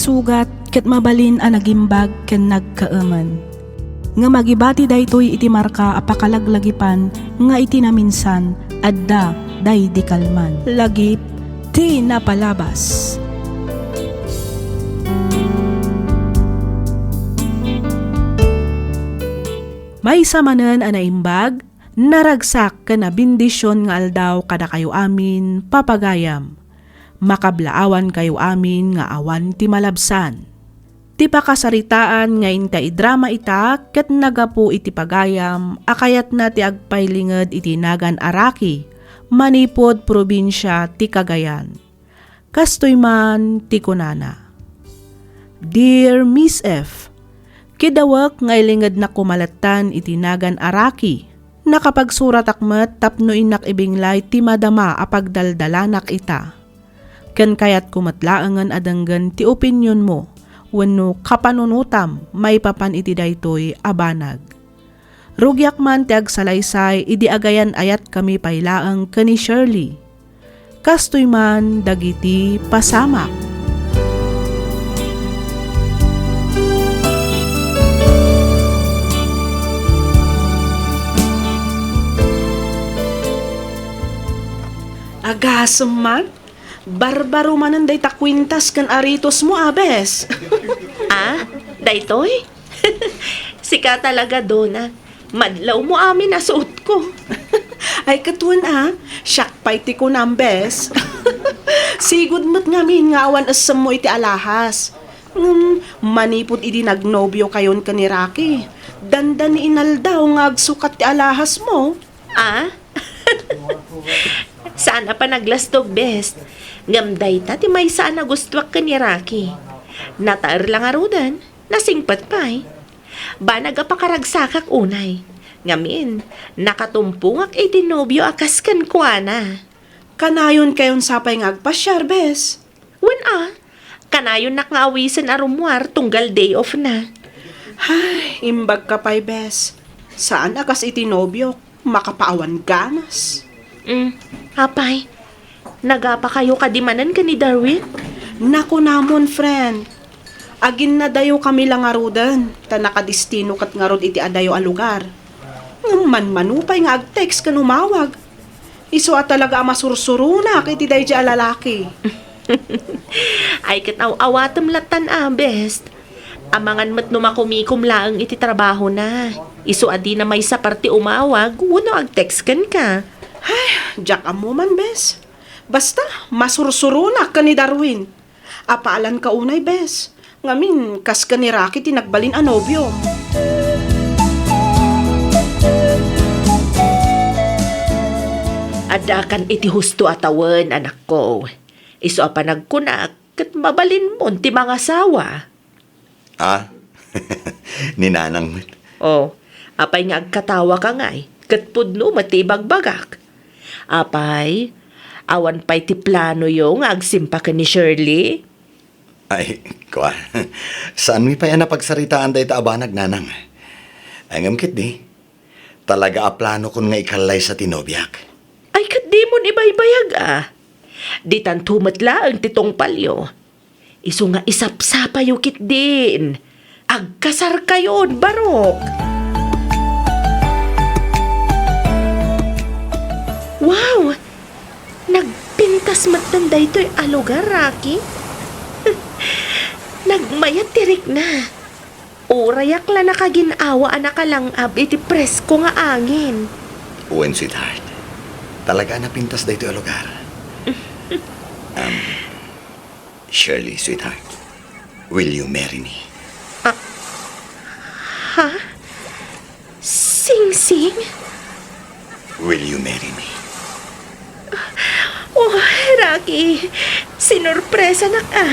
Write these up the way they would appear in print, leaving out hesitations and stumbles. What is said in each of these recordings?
sugat ket mabalin a nagimbag ken nagkaaman. Nga magibati daytoy iti marka apakalaglagipan nga iti naminsan adda day di kalman. Lagip ti napalabas. May samanen a naimbag, naragsak ka na bindisyon nga aldaw kada kayo amin papagayam. Makablaawan kayo amin nga awan ti malabsan. Ti pakasaritaan nga inta idrama ita ket nagapu iti pagayam akayat na ti agpaylinged iti Nagan Araki, manipod probinsya ti Cagayan. Kastoy man ti kunana. Dear Miss F, kidawak nga ilinged na kumalatan iti Nagan Araki. Nakapagsurat akmet tapno inak ibinglay ti madama apagdaldalanak ita. Ken kayat kumatlaangan adanggan ti opinyon mo, wenno kapanunutam may papan iti daytoy abanag. Rugyak man ti agsalaysay idi agayan ayat kami paylaang kani Shirley. Kastoy man dagiti pasamak. Agasem man? Barbaro manan day takwintas kan aritos mo, abes. Daytoy? Sika talaga, Dona. Madlaw mo amin na suot ko. Ay katuan syakpay ti ko nambes. Sigud mo't ngamin nga awan asam mo iti alahas. Manipod iti nagnobyo kayon ka ni Rocky. Dandan ni inaldaw nga agsukat ti alahas mo. Sana pa naglastog, best. Ngamday ta ti may sana gustwak ka ni Rocky. Nataer lang arudan, nasingpat pa Ba nagapakaragsak unay. Ngamin, nakatumpungak iti nobyo akas kan kuana. Kanayon kayon sapay nga agpasyar, bes. Kanayon nakaawisan arumwar tunggal day off na. Ay, imbag ka pa'y, bes. Saan akas iti nobyo? Makapaawan ganas. Apay, nagapa kayo kadimanan ka ni Darwin? Naku namon, friend. Agin na dayo kami lang arudan. Ta nakadistino kat nga rod iti adayo a lugar. Manupay nga ag-text kan umawag. Iso at talaga masursurunak iti day di alalaki. Ay kataw-awatam latan best. Amangan mat numakumikum laang iti trabaho na. Iso adi na may sa parti umawag, uno ag-text kan ka. Ay, jak amo man, bes. Basta, masursurunak ka ni Darwin. Apaalan ka unay, bes. Ngamin, kas ka ni Rocky tinagbalin anobyo. Adakan iti husto atawan, anak ko. Iso apa nagkunak, kat mabalin mo ti mga asawa. Ninanang. Apay nga agkatawa ka ngay, kat pudno matibagbagak. Apay, awan pa'y ti plano yung agsimpa ka ni Shirley? Ay, kwa. Saan mi pa yan napagsaritaan day taabanag, nanang? Angam kit di. Talaga plano kon nga ikalay sa tinobyak. Ay, kat di mo ibaybayag Di tantumatla ang titong palyo. Iso nga isapsapayo kit din. Agkasar kayon, barok. Wow! Nagpintas matanda ito'y alugar, Rocky. Nagmayat tirik na. Urayak la nakaginawa nakalang iti presko nga angin. When, sweetheart, talaga napintas da ito yung lugar. Shirley, sweetheart, will you marry me? Sing-sing? Will you marry me? Oh, Rocky, sinurpresa na ka.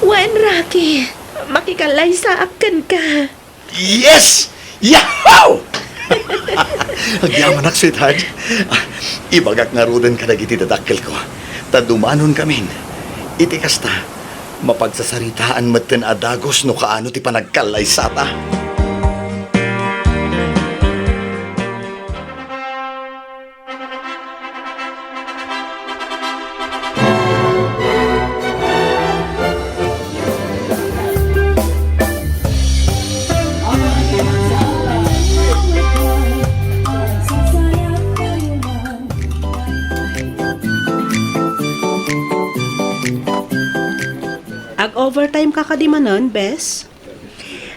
Wen, Rocky, makikalay sa akin ka. Yes! Yahaw! Agyaman ak, sweetheart. Ibagak nga rudan ka nagiti dadakkel ko. Tadumanon kamin. Iti kasta, mapagsasaritaan maten adagos no kaano ti panagkalay sata. Nag-overtime ka kadimanan, bes?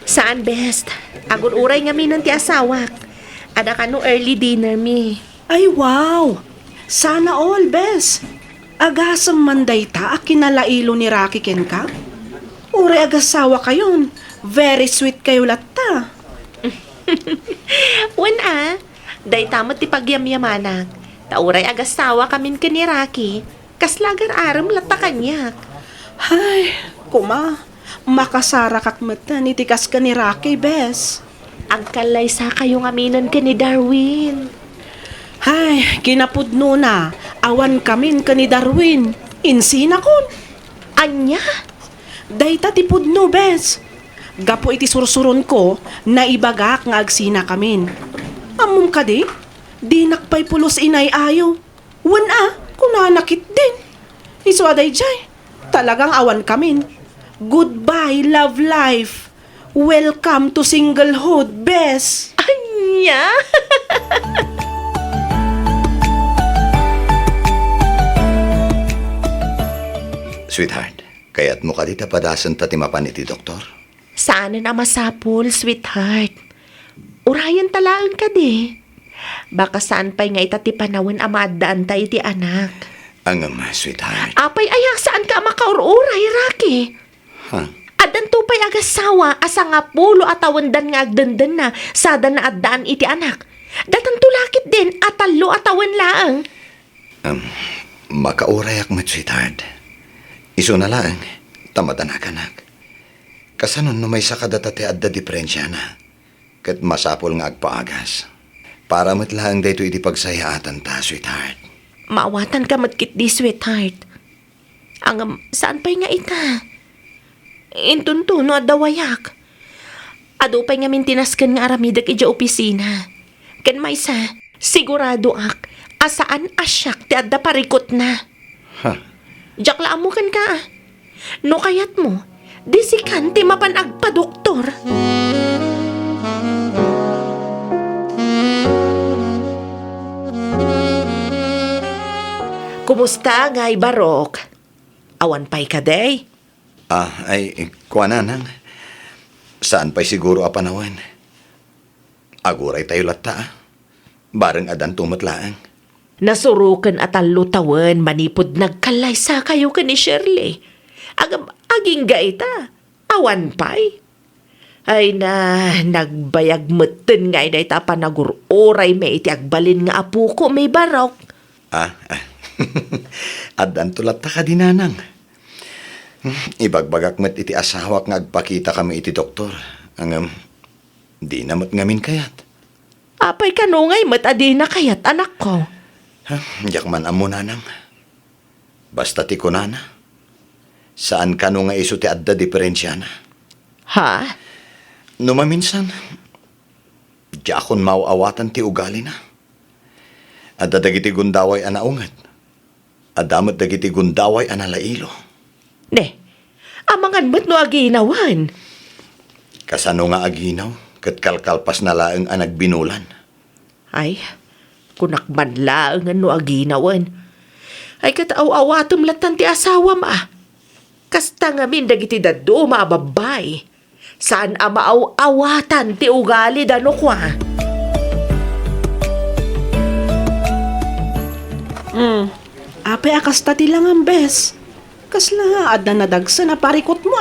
Saan best? Agon uray nga minon ti asawak. Ada ka no early dinner mi. Ay, wow! Sana all, bes. Agasam manday ta, kinalailo ni Rocky ken ka? Ure agasawa kayon. Very sweet kayo latta. Wan day tamot ti pagyamyamanak. Tauray agasawa kamin ka ni Rocky. Kaslagar aram lata kanyak. Ay, kuma. Makasara kakmatan, itikas ka ni Rocky, bes. Ang kalay sa kayo nga minon ka ni Darwin. Ay, kinapudno na. Awan kamin ka ni Darwin. Insina kon. Anya? Dayta ti pudno, bes. Gapo iti sursuron ko na ibagak nga agsina kamin. Amom ka di nakpay pulos inay ayo. Wan kunanakit din. Iswaday jay, talagang awan kamin. Goodbye, love life. Welcome to singlehood, bes. Anya? Sweetheart, kaya't mo ka dita padasan tatimapan iti doktor? Saan na masapol, sweetheart? Urayan talaan ka Baka saan pa'y nga itatipanawan amadaan tayo ti anak. Ang sweetheart. Apay ayak saan ka makaururay, Rocky? Huh? Adan to pa'y agasawa, asa nga pulo atawandan nga agdandan na, sada na addaan iti anak. Datan tulakit din, atalo atawan laang. Makauray ak sweetheart. Iso na lang, tamatan anak. Kasanon no may sakadata ti adda diferensya na. Kat masapol nga agpaagas. Para matlaang dayto iti pagsayaatan ta, sweetheart. Maawatan ka matkit di, sweetheart. Ang saan pa'y nga ita? Intunto no adawayak. Ado pa'y nga mintinaskan nga aramidag ija opisina. Kan maysa, sigurado ak, asaan asyak ti adda parikot na. Huh? Jaklaan mo kan ka. No kayat mo, disikan ti mapanag pa doktor. Kumusta, Ngay Barok? Awan pa'y ka, day? Kuha na nang. Saan pa'y siguro apanawan? Aguray tayo lata. Bareng adan tumatlaang. Nasurukan at alutawan, manipod nagkalay sa kayo ka ni Shirley. Aging gaita, awan pa'y. Ay na, nagbayag meten nga iday ta panagururay may iti agbalin nga apu ko may Barok. Adan tulata ka dinanang. Ibagbagak met iti asawak nga agpakita kami iti doktor. Di namat ngamin kayat. Apay kanungay mat adi na kayat anak ko. Diyak man amo nanang. Basta ti kunana. Saan ka nga iso ti adda diferensya na? Ha? Numaminsan, diakon mauawatan ti ugali na. Adda dagiti gundaway anaungat. Adamat dagiti gundaway analailo. Ne, amangan mo't no aginawan. Kasano nga aginaw, kat kalkalpas na laeng anag binulan. Ay, kunakman laang no aginawan. Ay kataaw-awatom latan ti asawa ma. Kasta nga min dagiti dado maababay. Saan amaaw-awatan ti ugali dano kwa? Apay akasta ti lang ang bes. Kasla, adda na dagsa na parikot mo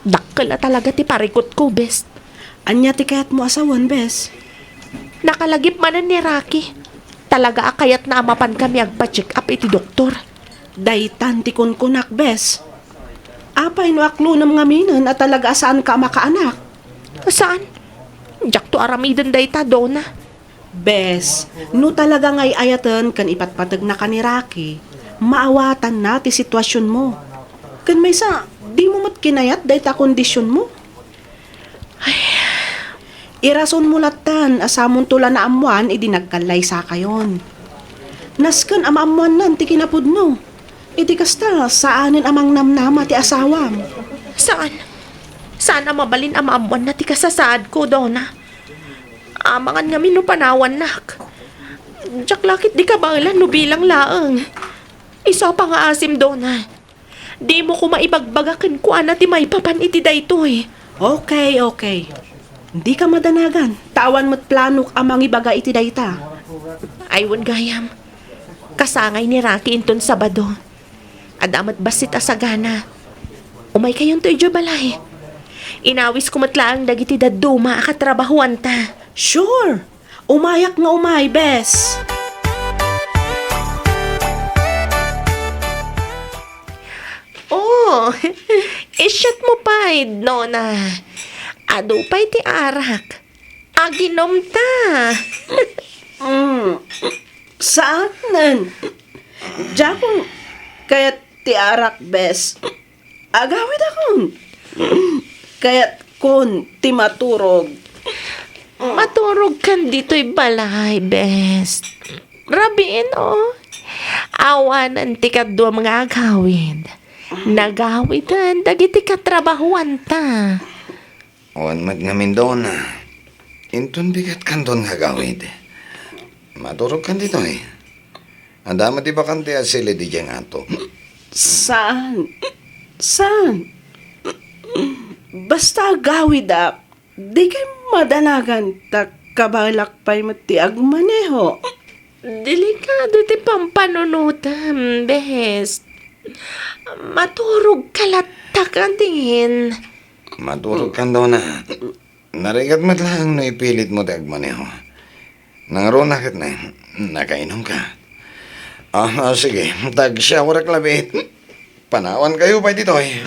Dakkel na talaga ti parikot ko, best. Anya ti kayat mo asawan, bes. Nakalagip manan ni Rocky. Talaga akayat na amapan kami agpa-check up iti doktor. Daytan ti kunkunak, bes. Apay no aklunam nga minan at talaga saan ka makaanak. Saan? Jak to aramidan dayta, Donna. Bes, no talaga ngay ayatan kan ipatpatag na ka ni Rocky, maawatan na ti sitwasyon mo. Kan may sa, di mo mat kinayat dayta kondisyon mo. Irason mo latan, asamon tula na amuan, idi nagkalay sa kayon. Naskan amamuan nan, ti kinapudno. Iti kasta, saanin amang namnama ti asawam. Saan? Saan ang mabalin ang maamuan na ti kasasaad ko, Donna? Amangan nga no panawan nak. Jak lakit di ka banglan no bilang laang. Isa pa nga asim, Donna. Di mo ko maibagbagakan ko ana ti may papan iti daytoy. Okay, okay. Hindi ka madanagan. Tawan mo't planok amang ibaga iti dayta. Aywan gayam. Kasangay ni Rocky inton Sabado. Adamat basit asagana. Umay kayon to idyo balay. Inawis ko matlaang dagiti daduma akatrabahuan ta. Sure. Umayak nga umay, bes. Oh, isyat mo pa, Nona. Ado pa'y ti arak. Aginom ta. Saan? Jakong kayat ti arak, bes. Agawid akong. Kayat kun ti maturog. Maturog kan dito'y balay, best. Rabiin, oh. Awanan ti kadwa mga agawid. Nagawitan, dagiti katrabahuan ta. Awan mat ngamin doon na. Intun bigat kan doon nga gawid. Maturog kan dito eh. Andama di ba kan ti asili di diyang ato? Saan? Saan? Basta agawid ak. Di kay madanagan ta kabalak pa'y mati agmaneho. Delikado ti pampanunutan, best. Maturog kalata ka din. Maturog kan doon na. Narigat mat lang no ipilit mo ti agmaneho. Nangaro na kit na. Nakainom ka. Sige. Tag-shower klabit. Panawan kayo pa dito eh.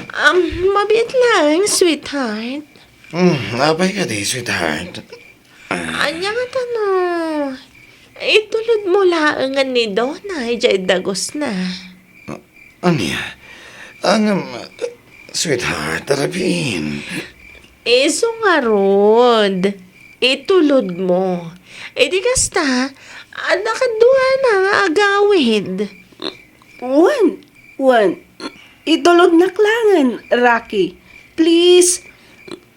Mabit lang, sweetheart. Napay ka di, sweetheart. Anya nga tano. Itulod mo laangan ni Donna, jay dagos na. Anya? Ang, sweetheart, tarapin. Iso nga rod. Itulod mo. E di kasta, nakaduha na nga agawid. Juan. Itulod na klangan, Rocky. Please.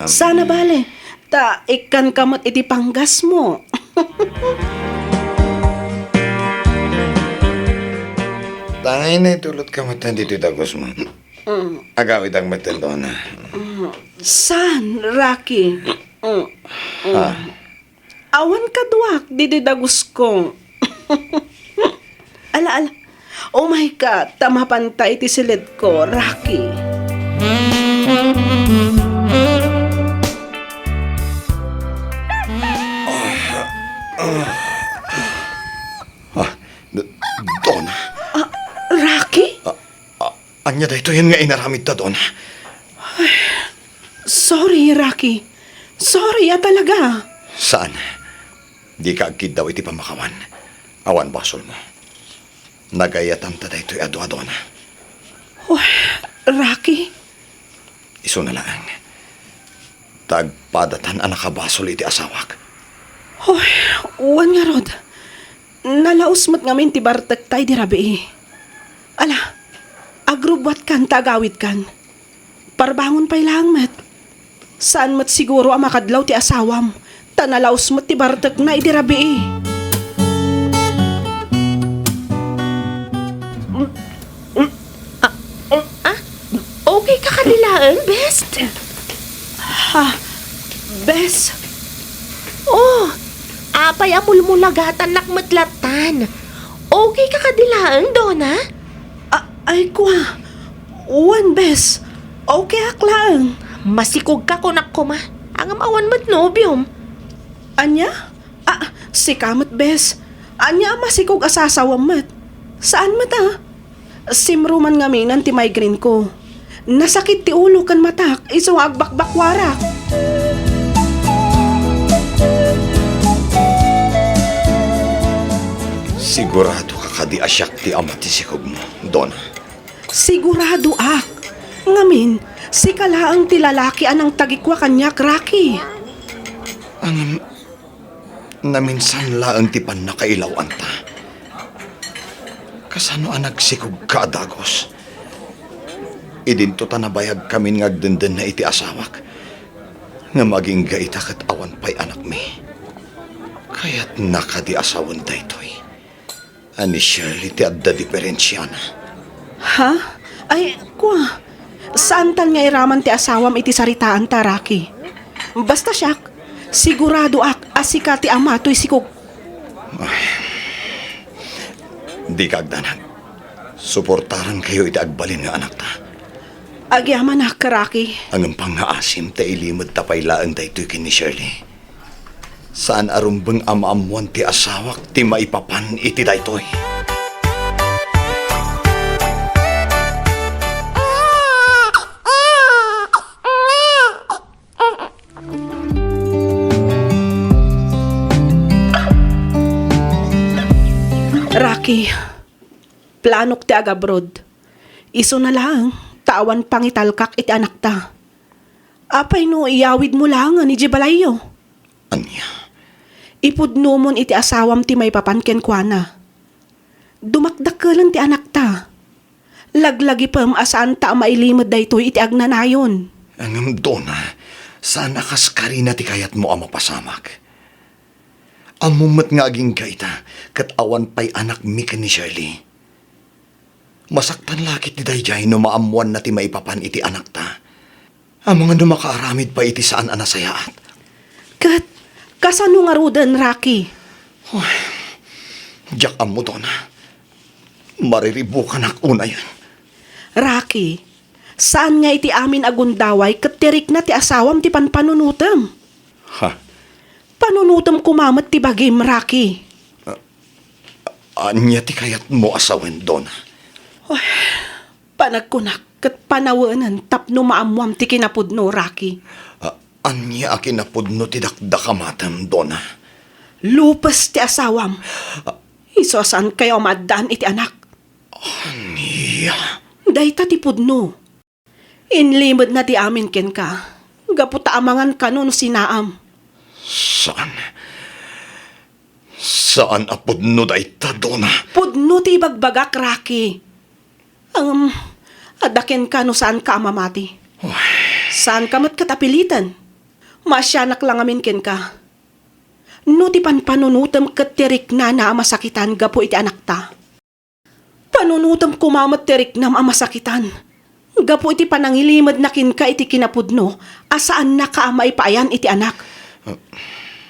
Sana bale. Ta, ikan kamot iti panggas mo. Tangay na itulot ka matan dito dagos mo. Agawid ang matendo na. Saan, Rocky? Ha? Awan ka duwak, dididagos ko. Ala. Oh my God, tamapantay ti silid ko, Rocky. Donna. Rocky? Anya da ito yun nga inaramid ta, Donna. Sorry, Rocky. Sorry, talaga. Saan? Di ka agkid daw iti pamakawan. Awan basol mo. Nagayatam ta da ito'y ado-ado na. Rocky? Iso na lang. Tagpadatan ang nakabasol iti asawak. Uwan nga rod. Nalaos mat ngamin ti bartek tay di rabi. Ala, agrubwat kan tagawid kan. Parbangon pa'y lang met. Saan mat siguro ang makadlaw ti asawam. Tanalaos mat ti bartek na iti rabi. Okay ka kanilaan, best? Bes, Oh, apay amulmulagatan nakmatlatan. Okay ka kadilaan, Donna? ay kwa. Uwan, Bes. Okay aklang. Masikog ka kunak ko ma. Ang amawan mat nobyom. Anya? Si kamot, Bes. Anya masikog asasawam mat. Saan mata? Simruman ngaminan ti migraine ko. Nasakit ti ulo kan matak. Iso agbakbakwarak. Sigurado ka kadi asyak ti ama ti sikog mo, Donna. Sigurado ak. Ngamin, si kalaang ti lalaki anang tagikwa kanyak, Rocky. Naminsan laang ti pan nakailawan ta. Kasano ang nagsikog ka, Dagos? Idinto ta nabayag kami ngagdenden na iti asawak. Nga maging gaita kat awan pa'y anak mi. Kaya't nakadi asawan da ito'y. Ani Shirley ti adda diferensya na. Ha? Ay, Kwa, saan tan nga iraman ti asawam iti saritaan ta, Rocky? Basta siya, sigurado asika ti ama to'y sikog. Di kagdanag. Suportaran kayo iti agbalin nga anak ta. Agyaman na, Rocky. Ang pang nga asim ta ilimod tapaylaan ta ito'y kini Shirley. Saan arumbang amaamuan ti asawak ti maipapan iti daytoy. Rocky, planok ti agabroad. Iso na lang, tawan pangitalkak iti anak ta. Apay no, iyawid mo lang ni Jibalayo. Anya, Ipudno mon iti asawam ti may papanken kuana. Dumakdakalan ti anak ta. Laglagi pam asaan ta mailimod daytoy iti agnanayon. ang dona, sana kaskari na ti kayat mo ang mapasamak. Amumat nga aging kaita, kat awan pa'y anak mi ka ni Shirley. Masaktan lakit ni Dayjay no maamuan na ti maipapan iti anak ta. Ang mga numakaaramid pa iti saan anasayaat. Kat, kasano nga rudan, Rocky? Diyak amo dona. Mariribukan ak una yan. Rocky, saan nga iti amin agundaway kat tirik na ti asawam ti panpanunutam? Ha? Panunutam kumamat ti bagim, Rocky. Anya ti kayat mo asawen dona. Panagkunak kat panawanan tapno maamuam ti kinapudno, Rocky. Anya akin na pudno ti dakdakamatam dona. Lupas ti asawam. Iso saan kayo maddaan iti anak? Anya? Dayta ti pudno. Inlimod na ti amin ken ka. Gaputa amangan ka no sinaam. Saan? Saan apudno dayta dona? Pudno ti bagbagak, Rocky. Adaken ka no saan ka amamati. Saan ka mat katapilitan? Masyanak lang amin ken ka. No ti panpanunutam kat tirik na masakitan gapo iti anak ta. Panunutam kumamat tirik na masakitan. Gapo iti panangilimad na kin ka iti kinapudno asaan na ka maipayan iti anak.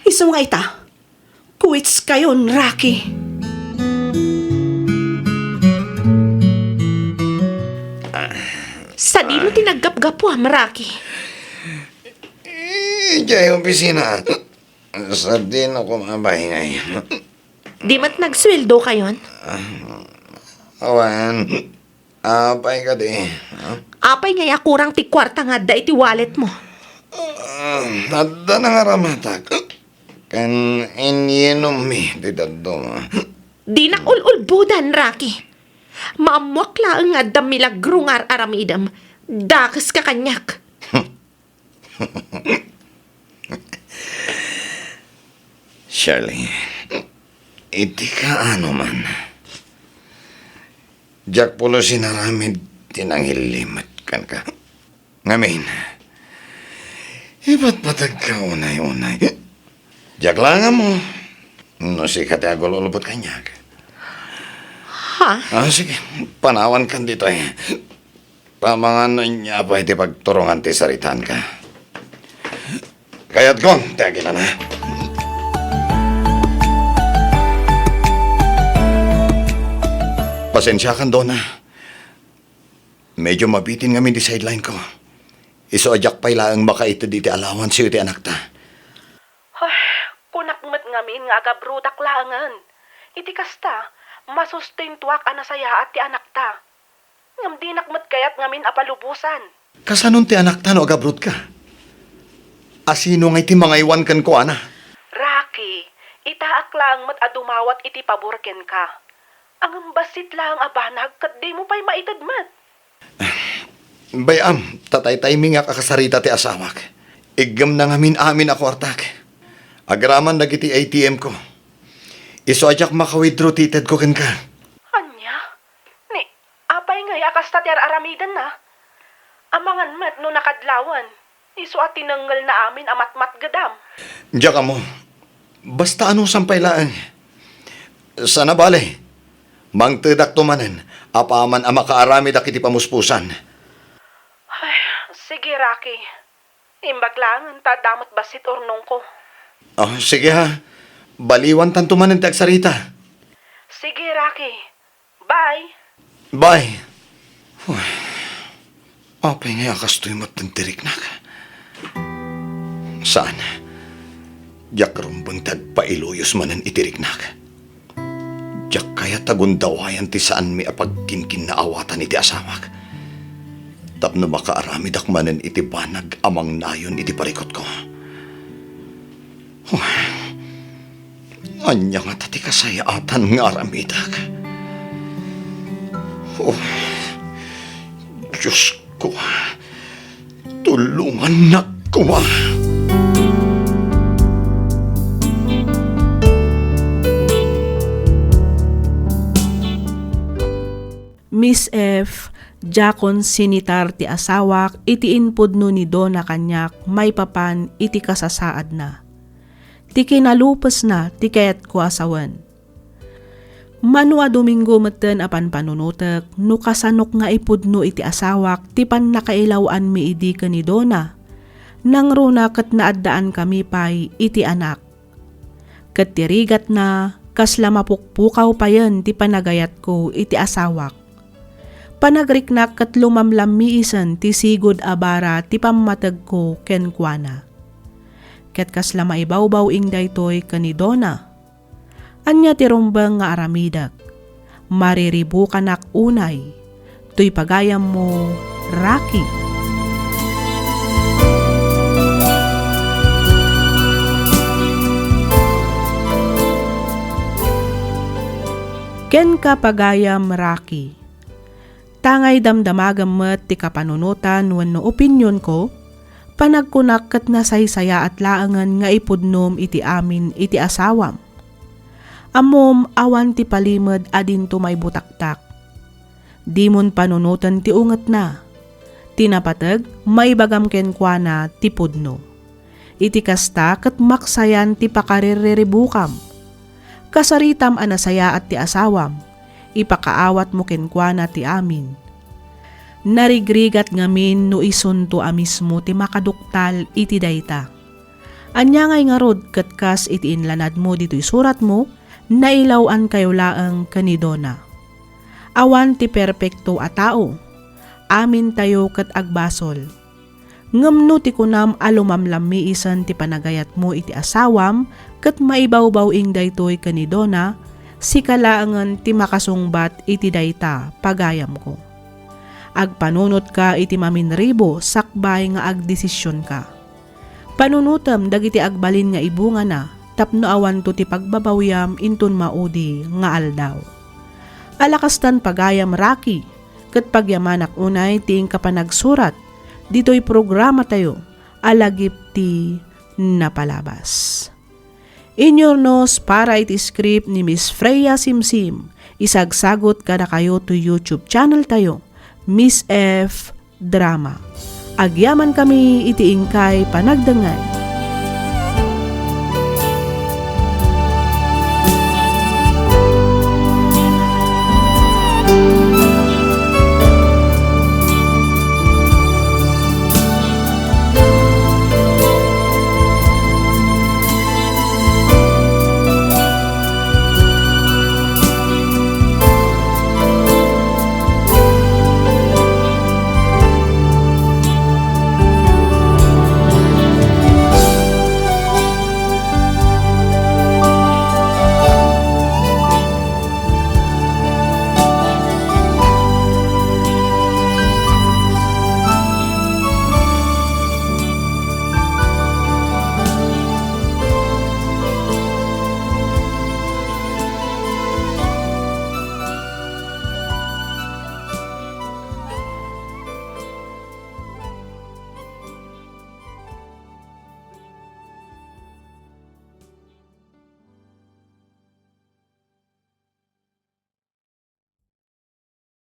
Iso nga ita, quits kayon, Rocky. Sa di mo tinaggap-gapo, Rocky. Diyan opisina. Sa din ako mabahingay. Di mat nagsweldo kayon? Awan, apay ka di. Apay ngaya kurang ti kwarta nga da iti wallet mo. Nadda na nga ramatak. Kan ininom mi, di daddo. Di na ululbudan, Rocky. Maamuak laang nga da milagro nga aramidam. Dakas ka kanyak. Shirley, iti ka ano man. Jack pulo sinaramid tinanghilimat kan ka. Ngamin, iba't patag ka unay-unay. Jack lang mo. No si katagol ulubot kanyak. Ha? Sige, panawan kan dito eh. Pamangan niya pa iti pagturungan ti saritan ka. Kaya't kon, tagi na na. Pasensya kan doon na. Medyo mabitin nga di sideline ko. Iso ajak pa'y laang makaito di ti alawan siyo ti anak ta. Kunakmat ngamin nga agabrudak laangan. Iti kasta, masustain tuwak anasaya at ti anak ta. Ngam di nakmat kayat ngamin apalubusan. Kasanon ti anak ta no agabrod ka? Asino nga iti mga iwan kan ko, ana? Rocky, itaak lang mat adumawat iti paburken ka. Ang basit lang abanag kat di mo pa'y maitadmat. Bayam, tatay-timing nga kakasarita ti asawak. Igam na ngamin amin ako artak. Agraman nagiti ATM ko. Iso ajak makawithdraw tited ko ken ka. Anya? Ni, apay nga yakas ti aramidan na. Amangan mat no nakadlawan. Iso at tinanggal na amin amat-mat gadam. Diyak ka mo. Basta anong sampaylaan. Sana bale. Mang tedak tumanen. Apaman ang makaaramid akiti pamuspusan. Sige, Rocky. Imbag lang, damot basit urnong ko. Oh, sige ha. Baliwan tanto man ang tagsarita. Sige, Rocky. Bye! Bye. Apay nga kastoy matantirik na ka. Saan? Diyak rumbang tagpailuyos man ang itirik na ka. Diyak kaya tagundawayan ti saan mi apagkinkin na awatan iti asamak. Tapno makaaramid akmanan iti banag amang nayon iti parikot ko. Anya nga tati kasayaatan nga aramidak. Diyos ko, tulungan na ko. Miss F, jakon sinitar ti asawak, iti inpudno ni Dona kanyak, may papan iti kasasaad na. Ti kinalupas na, ti kayat ko asawan. Manwa Domingo meten apan panunutek, no kasanok nga ipudno iti asawak, ti pan nakailawan mi idi ka ni Dona. Nang runa kat naaddaan kami pay iti anak. Kat tirigat na, kasla mapukpukaw pa yan ti panagayat ko iti asawak. Panagriknak kat lumamlam miisan ti sigod abara ti pammatag ko kenkwana. Ket kasla maibawbaw ing daytoy kani Dona. Anya ti rumbang nga aramidak. Mariribu kanak unay. Tuy pagayam mo, Rocky. Ken ka pagayam, Rocky. Tangay damdamagam met ti kapanunutan wenno opinyon ko, panagkunak ket nasaysaya at laangan nga ipudnom iti amin iti asawam. Amom awan ti palimed adin to may butaktak. Dimon panunutan ti unget na. Tinapateg maibagam kenkwana ti pudno. Iti kasta ket maksayan ti pakariribukam. Kasaritam anasaya at ti asawam. Ipakaawat mo kenkwana ti amin. Narigrigat ngamin no isunto amismo ti makaduktal iti dayta. Anya ngay nga rod katkas iti inlanad mo dito'y surat mo, nailawan kayo laang kanidona. Awan ti perpekto a tao, amin tayo kat agbasol. Ngamno ti kunam alumamlami isan ti panagayat mo iti asawam, kat maibawbaw ing daytoy kanidona, si kalaangan ti makasungbat iti dayta pagayam ko. Agpanunot ka iti maminribo sakbay nga agdesisyon ka. Panunutam dagiti agbalin nga ibunga na tapno awan to ti pagbabawyam intun maudi nga aldaw. Alakastan pagayam, Rocky, ket pagyamanak unay ti kapanagsurat dito'y programa tayo alagip ti napalabas. Inyornos para iti script ni Miss Freya Simsim. Isagsagot kada kayo to YouTube channel tayo, Miss F Drama. Agyaman kami iti ingkay panagdangan.